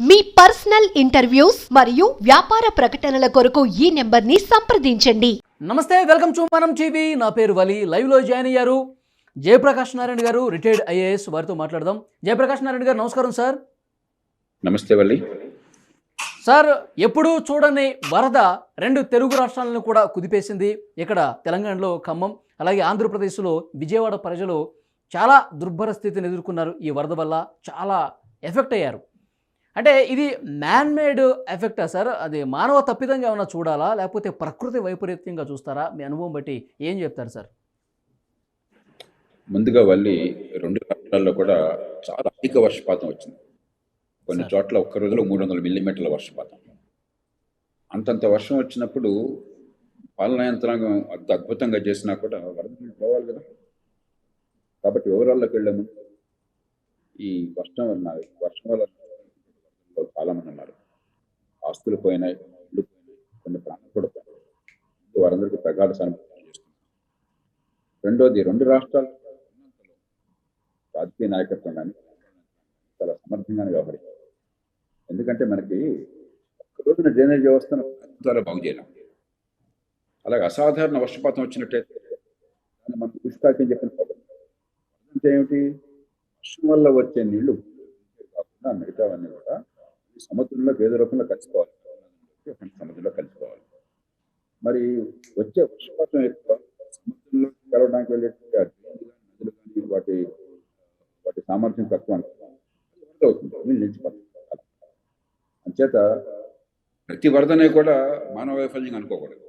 మీ personal interviews మరియు వ్యాపార ప్రకటనల కొరకు ఈ నెంబర్ని సంప్రదించండి. నమస్తే, వెల్కమ్ టు మనం టీవీ. నా పేరు వలి. లైవ్లో జాయిన్ అయ్యారు జయప్రకాష్ నారాయణ గారు, రిటైర్డ్ ఐఏఎస్. వారితో మాట్లాడదాం. జయప్రకాష్ నారాయణ గారు, నమస్కారం సార్. నమస్తే వల్లి. సార్, ఎప్పుడూ చూడని వరద రెండు తెలుగు రాష్ట్రాలను కూడా కుదిపేసింది. ఇక్కడ తెలంగాణలో ఖమ్మం, అలాగే ఆంధ్రప్రదేశ్లో విజయవాడ ప్రజలు చాలా దుర్భర స్థితిని ఎదుర్కొన్నారు. ఈ వరద వల్ల చాలా ఎఫెక్ట్ అయ్యారు. అంటే ఇది మ్యాన్ మేడ్ ఎఫెక్టా సార్? అది మానవ తప్పిదంగా ఏమైనా చూడాలా, లేకపోతే ప్రకృతి వైపరీత్యంగా చూస్తారా? మీ అనుభవం బట్టి ఏం చెప్తారు సార్? ముందుగా వల్లి, రెండు రాష్ట్రాల్లో కూడా చాలా అధిక వర్షపాతం వచ్చింది. కొన్ని చోట్ల ఒక్క రోజులో 300 మిల్లీమీటర్ల వర్షపాతం. అంతంత వర్షం వచ్చినప్పుడు పాలనా యంత్రాంగం అంత అద్భుతంగా చేసినా కూడా వరద నీళ్ళు పోవాలి కదా. కాబట్టి వివరాల్లోకి వెళ్ళే ముందు ఈ వర్షం వల్ల చాలా మంది ఉన్నారు. ఆస్తులు పోయినాయి, ఇల్లు పోయినాయి, కొన్ని ప్రాణాలు కూడా పోయినాయి. వారందరికీ ప్రగాఢ సానుభూతి చేస్తున్నారు. రెండోది, రెండు రాష్ట్రాలు రాజకీయ నాయకత్వం కానీ చాలా సమర్థంగానే వ్యవహరించారు. ఎందుకంటే మనకి ఒక్క రోజున డ్రైనేజ్ వ్యవస్థను చాలా బాగు చేయలేం. అలాగే అసాధారణ వర్షపాతం వచ్చినట్టయితే దాన్ని మనం దుష్కాకి చెప్పిన అంటే ఏమిటి, వర్షం వల్ల వచ్చే నీళ్లు కాకుండా మిగతావన్నీ కూడా సముద్రంలో ఏదో రూపంలో కలిసిపోవాలి. సముద్రంలో కలిసిపోవాలి. మరి వచ్చే వర్షపాతం ఎక్కువ సముద్రంలో కలవడానికి వెళ్ళేటువంటి నదులు కానీ వాటి సామర్థ్యం తక్కువ అవుతుంది, నీళ్ళు నిలిచిపోతుంది. అంచేత ప్రతి వరదనే కూడా మానవ వైఫల్యం అనుకోకూడదు.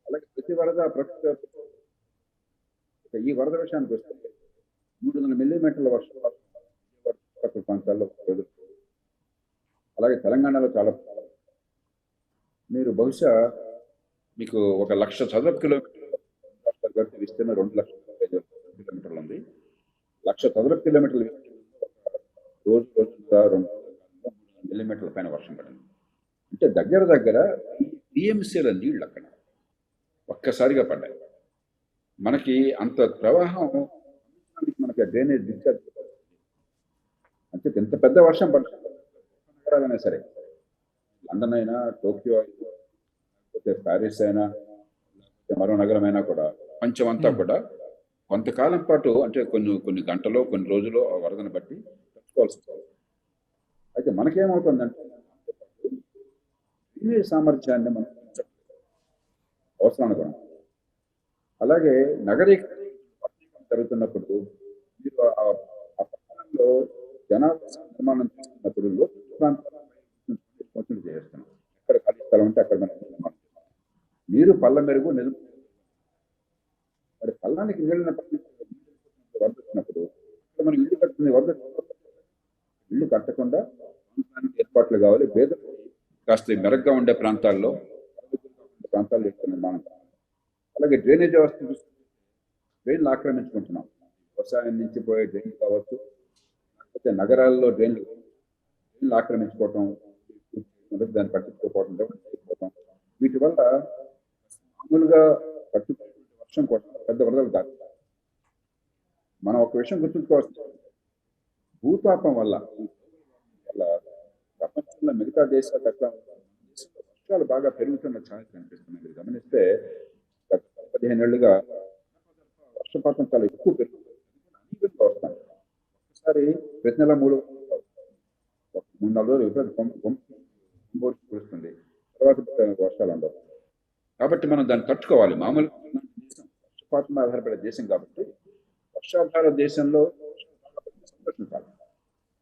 అలాగే ప్రతి వరద ప్రకృతి. ఈ వరద విషయానికి వస్తే 300 మిల్లీమీటర్ల వర్షపాతం ప్రాంతాల్లో రోజులు. అలాగే తెలంగాణలో చాలా. మీరు బహుశా మీకు 1,00,000 చదరపు కిలోమీటర్ల విస్తీర్ణం 2,00,000 కిలోమీటర్లు ఉంది. 1,00,000 చదరపు కిలోమీటర్లు రోజు 2 మిల్లీమీటర్ల పైన వర్షం పడింది. అంటే దగ్గర టీఎంసీల నీళ్ళు అక్కడ ఒక్కసారిగా పడ్డాయి. మనకి అంత ప్రవాహం, మనకి డ్రైనేజ్ డిశ్చార్జ్. అంటే ఎంత పెద్ద వర్షం పడుతుంది నగరాలైనా సరే, లండన్ అయినా, టోక్యో అయినా, లేకపోతే ప్యారిస్ అయినా, లేకపోతే మరో నగరమైనా కూడా ప్రపంచం అంతా కూడా కొంతకాలం పాటు, అంటే కొన్ని గంటలో, కొన్ని రోజులు ఆ వరదను బట్టి తట్టుకోవాల్సి వస్తుంది. అయితే మనకేమవుతుందంటే డ్రైనేజ్ సామర్థ్యాన్ని మనం అవసరం కూడా. అలాగే నగరీకరణ జరుగుతున్నప్పుడు మీరు ఆ పట్టణంలో జనాభా నిర్మాణం చేస్తున్నప్పుడు లోతు ప్రాంతాలను చేస్తున్నాం. ఎక్కడ ఖాళీ స్థలం ఉంటే అక్కడ మనం నిర్మాణం చేస్తాం. నీరు పళ్ళ మెరుగు నిలుపు. మరి పల్లానికి నీళ్ళ వరద వచ్చినప్పుడు అక్కడ మనం ఇల్లు కట్టుకునే ఇల్లు కట్టకుండా ఏర్పాట్లు కావాలి. పేదలు కాస్త మెరుగ్గా ఉండే ప్రాంతాల్లో నిర్మాణం కావాలి. అలాగే డ్రైనేజ్ వ్యవస్థ చూసుకుంటే డ్రైన్లు ఆక్రమించుకుంటున్నాం. వ్యవసాయం నుంచి పోయే డ్రైన్లు కావచ్చు, లేకపోతే నగరాల్లో డ్రైన్లు ఆక్రమించుకోవటం, దాన్ని పట్టించుకోవటం, వీటి వల్ల మామూలుగా పట్టుకునే వర్షం కూడా పెద్ద వరదలు దాటి. మనం ఒక విషయం గుర్తుంచుకోవాల్సింది, భూతాపం వల్ల ప్రపంచంలో మిగతా దేశాలు అట్లా వర్షాలు బాగా పెరుగుతున్న ఛాన్స్ కనిపిస్తున్నాయి. మీరు గమనిస్తే గత 15 ఏళ్లుగా వర్షపాతం చాలా ఎక్కువ పెరుగుతుంది. వస్తాం ఒకసారి ప్రతి నెల 3-4 రోజులు కురుస్తుంది, తర్వాత వర్షాలు ఉండవు. కాబట్టి మనం దాన్ని తట్టుకోవాలి. మామూలుగా వర్షపాతం ఆధారపడే దేశం కాబట్టి వర్షాధార దేశంలో సంరక్షించాలి.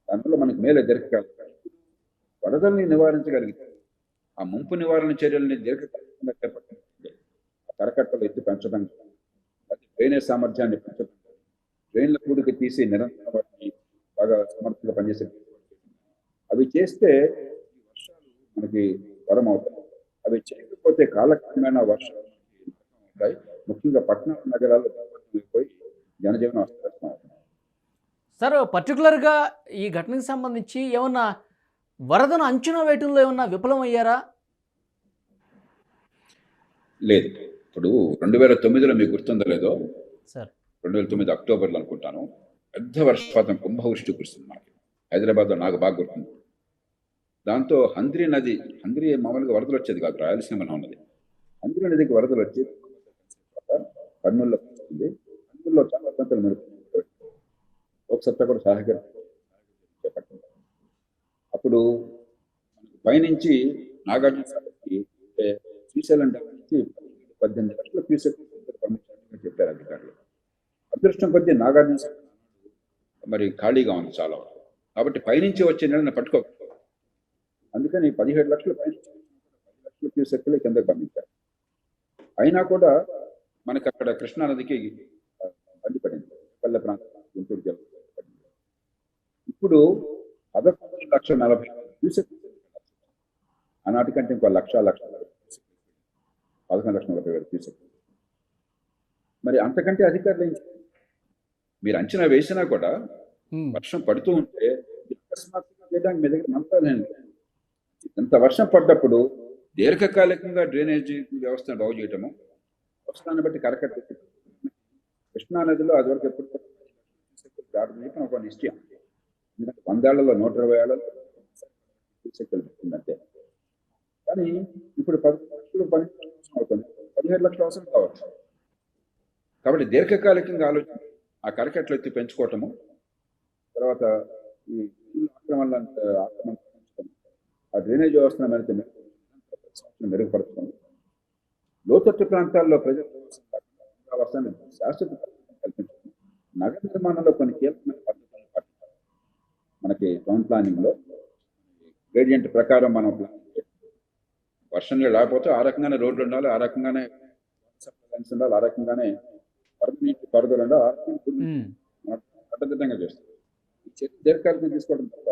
దానివల్ల మనకు మేలు దొరకాలి. వరదల్ని నివారించగలిగితే ఆ ముంపు నివారణ చర్యల్ని దీర్ఘకాలికంగా చేపట్టడం, కరకట్టలు ఎత్తి పెంచడం, డ్రైనేజ్ సామర్థ్యాన్ని పెంచడం, డ్రైన్ల కూడికి తీసి నిరంతరం వాటిని బాగా సమర్థంగా పనిచేసే అవి చేస్తే ఈ వర్షాలు మనకి వరం అవుతాయి. అవి చేయకపోతే కాలక్రమేణా వర్షాలు ఉంటాయి. ముఖ్యంగా పట్టణ నగరాల్లో పోయి జనజీవనం అస్తవ్యస్తం అవుతుంది. సార్, పర్టికులర్గా ఈ ఘటనకు సంబంధించి ఏమన్నా వరదను అంచనా వేయటంలో ఏమన్నా విఫలమయ్యారా? లేదు. ఇప్పుడు 2009లో మీకు గుర్తుందో లేదో సార్, 2009 అక్టోబర్లో అనుకుంటాను, పెద్ద వర్షపాతం కుంభవృష్టి కురిసింది మనకి హైదరాబాద్లో. నాకు బాగా గుర్తుంది. దాంతో హంద్రీ మామూలుగా వరదలు వచ్చేది కాదు, రాయలసీమలో ఉన్నది. హంద్రీ నదికి వరదలు వచ్చి కర్నూలులో వచ్చింది. కర్నూలులో చాలా ప్రాంతాలు మెరుగు లోక్సత్తా కూడా చేపట్టింది. అప్పుడు పైనుంచి నాగార్జున సాగర్కి శ్రీశైలం డ్యామ్ నుంచి 18 లక్షల క్యూసెక్ పంపించాలని చెప్పారు అధికారులు. అదృష్టం కొద్దీ నాగార్జున సాగర్ మరి ఖాళీగా ఉంది చాలా, కాబట్టి పైనుంచి వచ్చే నీళ్ళని పట్టుకోవాలి. అందుకని 17 లక్షల పైనుంచి 10 లక్షల క్యూసెక్లు కిందకి పంపించారు. అయినా కూడా మనకి అక్కడ కృష్ణా నదికి బండి పడింది, పల్లె ప్రాంతం గుంటూరు జిల్లా పడింది. ఇప్పుడు 11,40,000 క్యూసెక్, ఆనాటికంటే ఇంకో 1,40,000 11,40,000 క్యూసెక్. మరి అంతకంటే అధికారులు ఏం చేయాలి? మీరు అంచనా వేసినా కూడా వర్షం పడుతూ ఉంటే అకస్మాత్తుగా చేయడానికి మీ దగ్గర మంత్రాలు. ఇంత వర్షం పడ్డప్పుడు దీర్ఘకాలికంగా డ్రైనేజీ వ్యవస్థను బాగు చేయటము, అవసరాన్ని బట్టి కరకట్ట. కృష్ణా నదిలో అదివరకు ఎప్పుడు దాటని ఒక నిశ్చయం. ఎందుకంటే 100 ఏళ్లలో 120 ఏళ్లలో పెట్టిందంటే. కానీ ఇప్పుడు 10 లక్షలు 12 లక్షలు అవుతుంది, 17 లక్షలు అవసరం కావచ్చు. కాబట్టి దీర్ఘకాలికంగా ఆలోచన ఆ కరకట్లు ఎత్తి పెంచుకోవటము, తర్వాత ఈ ఆక్రమణ ఆ డ్రైనేజ్ వ్యవస్థను మెరుగుపరచడం, లోతట్టు ప్రాంతాల్లో ప్రజల అవసరాన్ని శాశ్వత కల్పించడం, నగర నిర్మాణంలో కొన్ని కీలకమైన పద్ధతులను పాటించాలి. మనకి టౌన్ ప్లానింగ్ లో గ్రేడియంట్ ప్రకారం మనం ప్లానింగ్ వర్షం నీళ్ళు లేకపోతే ఆ రకంగానే రోడ్లు ఉండాలి, ఆ రకంగానే ఉండాలి, ఆ రకంగానే వరద నీటి పారుదల ఉండాలి, ఆ రకంగా కట్టుదిట్టంగా చేస్తాం. ఈ చర్య దీర్ఘకాలికంగా తీసుకోవడం తప్ప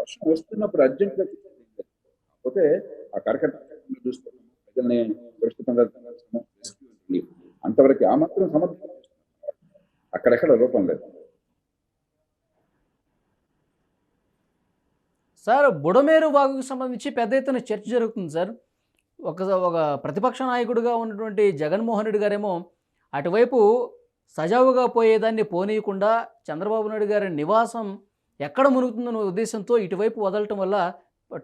వర్షం వస్తున్నప్పుడు అర్జెంట్గా కాకపోతే ఆ కరకట్ట చూసుకోవడం, ప్రజల్ని సురక్షితంగా అంతవరకు ఆ మాత్రం సమర్థం అక్కడెక్కడ రూపం లేదు. సార్, బుడమేరు వాగుకు సంబంధించి పెద్ద ఎత్తున చర్చ జరుగుతుంది సార్. ఒక ప్రతిపక్ష నాయకుడిగా ఉన్నటువంటి జగన్మోహన్ రెడ్డి గారేమో అటువైపు సజావుగా పోయేదాన్ని పోనీయకుండా చంద్రబాబు నాయుడు గారి నివాసం ఎక్కడ మునుగుతుందన్న ఉద్దేశంతో ఇటువైపు వదలటం వల్ల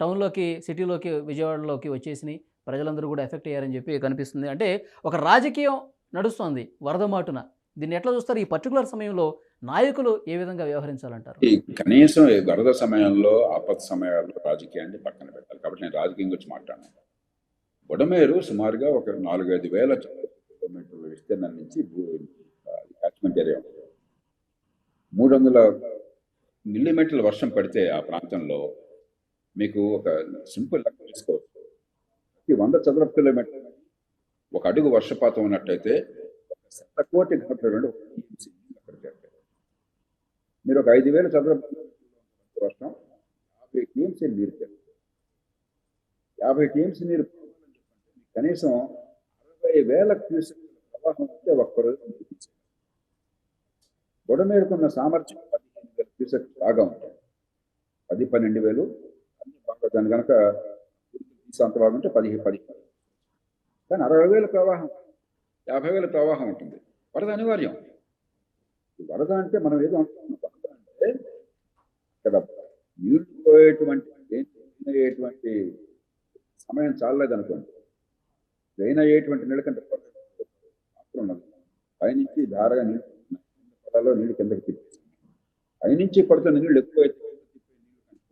టౌన్లోకి, సిటీలోకి, విజయవాడలోకి వచ్చేసి ప్రజలందరూ కూడా ఎఫెక్ట్ అయ్యారని చెప్పి కనిపిస్తుంది. అంటే ఒక రాజకీయం నడుస్తోంది వరద మాటున. దీన్ని ఎట్లా చూస్తారు? ఈ పర్టికులర్ సమయంలో నాయకులు ఏ విధంగా వ్యవహరించాలంటారు? కనీసం వరద సమయంలో, ఆపద సమయాల్లో రాజకీయాన్ని పక్కన పెట్టాలి. కాబట్టి నేను రాజకీయం గురించి మాట్లాడాను. బుడమేరు సుమారుగా ఒక 4-5 వేల కిలోమీటర్ల విస్తీర్ణం నుంచి క్యాచ్మెంట్ ఏరియా ఉంటుంది. 300 మిల్లీమీటర్ల వర్షం పడితే ఆ ప్రాంతంలో మీకు ఒక సింపుల్ లెక్క తీసుకోవచ్చు. ప్రతి 100 చదరపు కిలోమీటర్లు ఒక అడుగు వర్షపాతం ఉన్నట్టయితే 100 కోటి ఘనపడి అక్కడ చేస్తారు. మీరు ఒక 5,000 చదరపు వర్షం 50 టీఎంసీ నీరు చేస్తారు. 50 టీఎంసీ నీరు కనీసం 60,000 క్యూసెక్ ప్రవాహం వస్తే ఒక్కరోజు. బుడమేరుకున్న సామర్థ్యం 15,000 క్యూసెక్ బాగా ఉంటుంది. 10-12,000 అన్ని బాగా దాని కనుక అంత బాగుంటే 10. కానీ 60,000 ప్రవాహం, 50,000 ప్రవాహం ఉంటుంది. వరద అనివార్యం. వరద అంటే మనం ఏదో అనుకుంటున్నాం. వరద అంటే ఇక్కడ నీళ్లు పోయేటువంటి సమయం చాలలేదనుకోండి. డ్రైన్ అయ్యేటువంటి నీళ్ళ కంటే మాత్రం ఉన్నది. పైనుంచి ధారగా నీళ్ళు పొలాల్లో నీళ్ళు కిందకి తిప్పేసి పైనుంచి పడుతున్న నీళ్ళు ఎక్కువ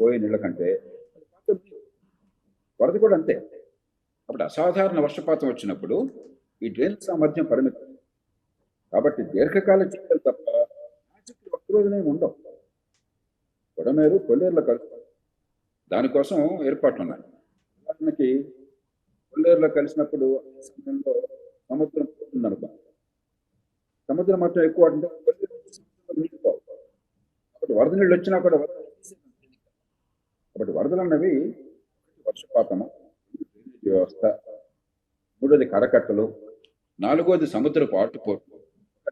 పోయే నీళ్ళ కంటే వరద కూడా అంతే. కాబట్టి అసాధారణ వర్షపాతం వచ్చినప్పుడు ఈ డ్రైన్ సామర్థ్యం పరిమితం. కాబట్టి దీర్ఘకాల చర్యలు తప్ప ఒక్కరోజునే ఉండవు. బుడమేరు కొల్లేరులో కలుస్తారు. దానికోసం ఏర్పాట్లు ఉన్నాయి. ఉదాహరణకి కొల్లేరులో కలిసినప్పుడు సమయంలో సముద్రం పోతుందనుకో, సముద్ర మట్టం ఎక్కువ అంటే కొల్లేరు నీళ్ళు పోవు. కాబట్టి వరద నీళ్ళు వచ్చినా కూడా కాబట్టి వరదలు అన్నవి వర్షపాతము, డ్రైనేజ్ వ్యవస్థ, మూడోది కరకట్టలు, నాలుగోది సముద్రపు ఆటుపోట్లు.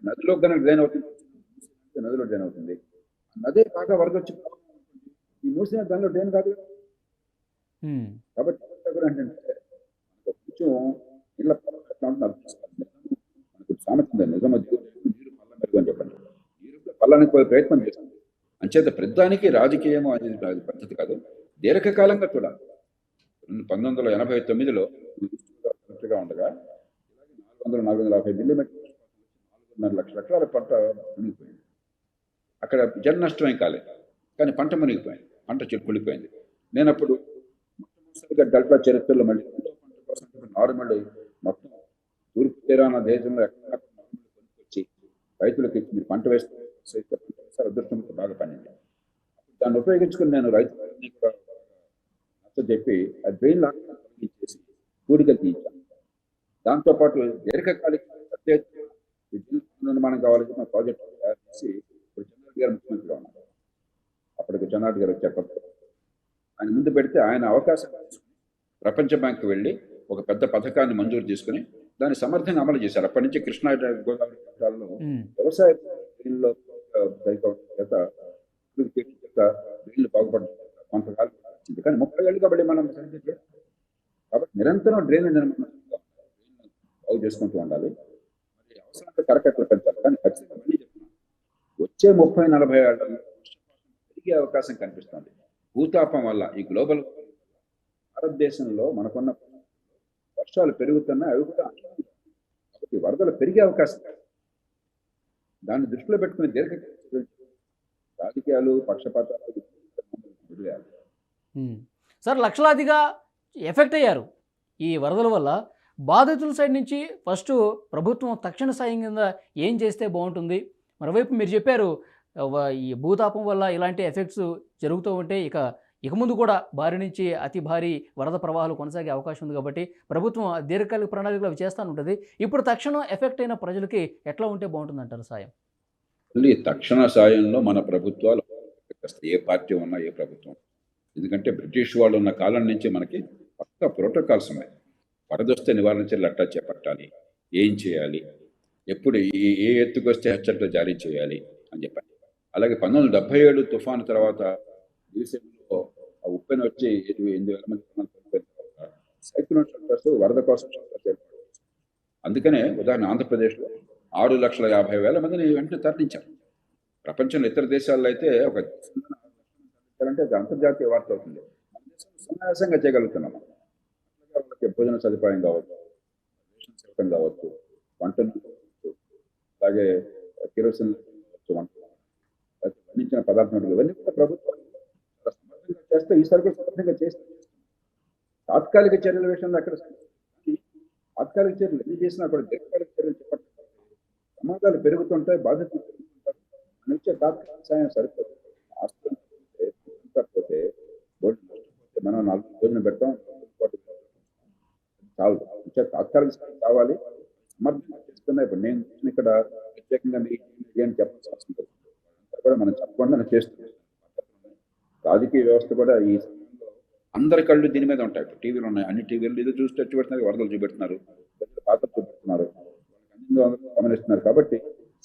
నదిలో కనుక డ్రైన్ అవుతుంది, నదిలో డ్రైన్ అవుతుంది. నదే బాగా వరద వచ్చి ఈ మూసిన దానిలో డ్రైన్ కాదు. కాబట్టి ఏంటంటే కొంచెం ఇళ్ళ మనకు సామెత నిజమా నీరు పల్ల మెరుగు అని చెప్పండి. నీరు పల్లానికి పోయే ప్రయత్నం చేస్తుంది. అంచేత ప్రతిదానికి రాజకీయము అనేది పద్ధతి కాదు. దీర్ఘకాలంగా చూడాలి. 1989లో కలెక్టర్గా ఉండగా 450 మిల్లీమీటర్ 4.5 లక్షల ఎకరాల పంట మునిగిపోయింది. అక్కడ జన నష్టం ఏం కాలేదు, కానీ పంట మునిగిపోయింది, పంట కుళ్ళిపోయింది. నేను అప్పుడు మొట్టమొదటిసారిగా డెల్టా చరిత్రలో మళ్ళీ రెండో పంట కోసం నార్మల్ మొత్తం తూర్పు తీరాన దేశంలో ఎక్కడ కొనుక్కొచ్చి రైతులకు ఇచ్చి మీరు పంట వేస్తే అదృష్టంతో బాగా పండింది. దాన్ని ఉపయోగించుకుని నేను రైతులని కూడా చెప్పి ఆ డ్రైన్ తొలగించేసి కూడికలు తీయించాను. దాంతోపాటు దీర్ఘకాలిక పెద్ద ఎత్తున నిర్మాణం కావాలని మా ప్రాజెక్ట్ తయారు చేసి ఇప్పుడు చెన్నారెడ్డి గారు ముఖ్యమంత్రిగా ఉన్నారు. అప్పటికి చెన్నారెడ్డి గారు చెప్పారు, ఆయన ముందు పెడితే ఆయన అవకాశం తీసుకుని ప్రపంచ బ్యాంకు వెళ్ళి ఒక పెద్ద పథకాన్ని మంజూరు చేసుకుని దాన్ని సమర్థంగా అమలు చేశారు. అప్పటి నుంచి కృష్ణా గోదావరి ప్రాంతాల్లో వ్యవసాయ నీళ్ళలో నీళ్లు బాగుపడడం కొంతకాలం వచ్చింది, కానీ 30 ఏళ్ళుగా బట్టి మనం సరిగ్గా చేయాలి. కాబట్టి నిరంతరం డ్రైన్ నిర్మాణం బాగు చేసుకుంటూ ఉండాలి. మరి అవసరమైతే కరకట్టలు పెంచాలి. కానీ ఖచ్చితంగా మళ్ళీ చెప్తున్నాను, వచ్చే 30-40 ఏళ్ళలో పెరిగే అవకాశం కనిపిస్తుంది. భూతాపం వల్ల ఈ గ్లోబల్ భారతదేశంలో మనకున్న వర్షాలు పెరుగుతున్నాయి, అవి కూడా కాబట్టి వరదలు పెరిగే అవకాశం. దాన్ని దృష్టిలో పెట్టుకుని దీర్ఘకాలిక రాజకీయాలు పక్షపాతాలు వదిలేయాలి. సార్, లక్షలాదిగా ఎఫెక్ట్ అయ్యారు ఈ వరదల వల్ల. బాధితుల సైడ్ నుంచి ఫస్ట్ ప్రభుత్వం తక్షణ సాయం కింద ఏం చేస్తే బాగుంటుంది? మరోవైపు మీరు చెప్పారు ఈ భూతాపం వల్ల ఇలాంటి ఎఫెక్ట్స్ జరుగుతూ ఉంటే ఇక ముందు కూడా భారీ నుంచి అతి భారీ వరద ప్రవాహాలు కొనసాగే అవకాశం ఉంది. కాబట్టి ప్రభుత్వం దీర్ఘకాలిక ప్రణాళికలు అవి చేస్తూ ఉంటుంది. ఇప్పుడు తక్షణం ఎఫెక్ట్ అయిన ప్రజలకి ఎట్లా ఉంటే బాగుంటుంది అంటారు సాయం? మళ్ళీ తక్షణ సాయంలో మన ప్రభుత్వాలు ఏ పార్టీ ఉన్నా ఏ ప్రభుత్వం, ఎందుకంటే బ్రిటిష్ వాళ్ళు ఉన్న కాలం నుంచి మనకి పక్కా ప్రోటోకాల్స్ ఉన్నాయి. వరదొస్తే నివారణ చర్యలు ఎట్లా చేపట్టాలి, ఏం చేయాలి, ఎప్పుడు ఏ ఎత్తుకు వస్తే హెచ్చరికలు జారీ చేయాలి అని చెప్పాలి. అలాగే 1977 తుఫాను తర్వాత దివిసీమలో ఉప్పెన వచ్చి 8,000 మంది సైక్లోన్ షెల్టర్స్ వరద కోసం షెల్టర్స్ ఏర్పాటు చేశారు. అందుకనే ఉదాహరణ ఆంధ్రప్రదేశ్లో 6,50,000 మందిని వెంటనే తరలించారు. ప్రపంచంలో ఇతర దేశాల్లో అయితే ఒక అంటే అది అంతర్జాతీయ వార్త అవుతుంది. మన దేశంలో సునాయాసంగా చేయగలుగుతున్నాం. అట్లాగే వాళ్ళకి భోజన సదుపాయం కావచ్చు, రేషన్ సౌకర్యం కావచ్చు, వంటలు కావచ్చు, అలాగే కిరోసిన్ వంట పండించిన పదార్థాలు ఇవన్నీ కూడా ప్రభుత్వాలు చాలా సమర్థంగా చేస్తే ఈసారి కూడా సమర్థంగా చేస్తే తాత్కాలిక చర్యల విషయంలో అక్కడ తాత్కాలిక చర్యలు ఎన్ని చేసినా కూడా దీర్ఘకాలిక చర్యలు చేపట్టాలి. ప్రమాదాలు పెరుగుతుంటాయి, బాధితులు పెరుగుతుంటారు. మన ఇచ్చే తాత్కాలిక సాయం సరిపోదు. ఆస్తులు పోతే బోర్డు నష్టపోతే మనం 4 భోజనం పెడతాం, చాలు. ఇచ్చే తాత్కాలిక సాయం కావాలి, సమర్థంగా చేస్తున్నా. ఇప్పుడు నేను ఇక్కడ ప్రత్యేకంగా ఏం చెప్పాల్సిన అవసరం లేదు, కూడా మనం చెప్పకుండా చేస్తున్నాం. రాజకీయ వ్యవస్థ కూడా ఈ సమయంలో అందరి కళ్ళు దీని మీద ఉంటాయి. ఇప్పుడు టీవీలు ఉన్నాయి, అన్ని టీవీలు ఇది చూస్తే చూపెడుతున్నారు, వరదలు చూపెడుతున్నారు, ప్రజలు పాత్ర చూపెడుతున్నారు, వాళ్ళకి గమనిస్తున్నారు. కాబట్టి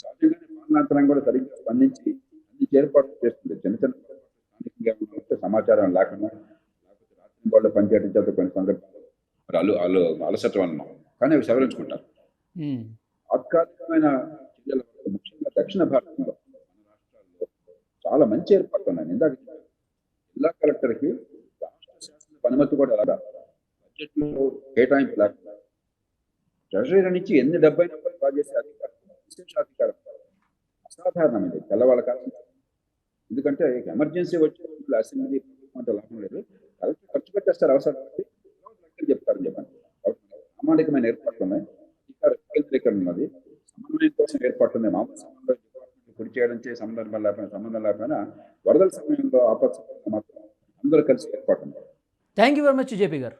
సహజంగానే పాలనాంతరం కూడా సరిగ్గా స్పందించి అన్ని ఏర్పాట్లు చేస్తుంది. చిన్న చిన్న స్థానికంగా ఉంటే సమాచారం లేకుండా లేకపోతే రాత్రి వాళ్ళు పనిచేయడం చేత కొన్ని సందర్భాలు వాళ్ళు అలసటం అన్నాం, కానీ అవి సవరించుకుంటారు. తాత్కాలికమైన చర్యల వల్ల ముఖ్యంగా దక్షిణ భారతంలో చాలా మంచి ఏర్పాట్లు ఉన్నాయి. ఇందాక జిల్లా కలెక్టర్కి రాష్ట్ర శాసన అనుమతి కూడా అలాగా బడ్జెట్లో కేటాయింపు లేకుండా ట్రెజరీ నుంచి ఎన్ని డబ్బైనా డ్రా చేసే అధికారం, విశేషాధికారం అసాధారణమైంది. తెల్లవాళ్ళ కాలం. ఎందుకంటే ఎమర్జెన్సీ వచ్చే అసెంబ్లీ అంటే లాభం లేదు, కలెక్టర్ ఖర్చు పెట్టేస్తారు అవసరం కాబట్టి లెక్కలు చెప్తారని చెప్పండి. కాబట్టి ప్రామాణికమైన ఏర్పాట్లు ఉన్నాయి, అధికార కేంద్రీకరణ ఉన్నది, సమన్వయం కోసం ఏర్పాట్లు ఉన్నాయి. మామూలు సమన్వయం గురి చేయడం సంబంధం లేకపోయినా వరదల సమయంలో ఆపత్సమయంలో మాత్రం అందరూ కలిసి ఏర్పాటు ఉంటారు. Thank you very much JP గారు.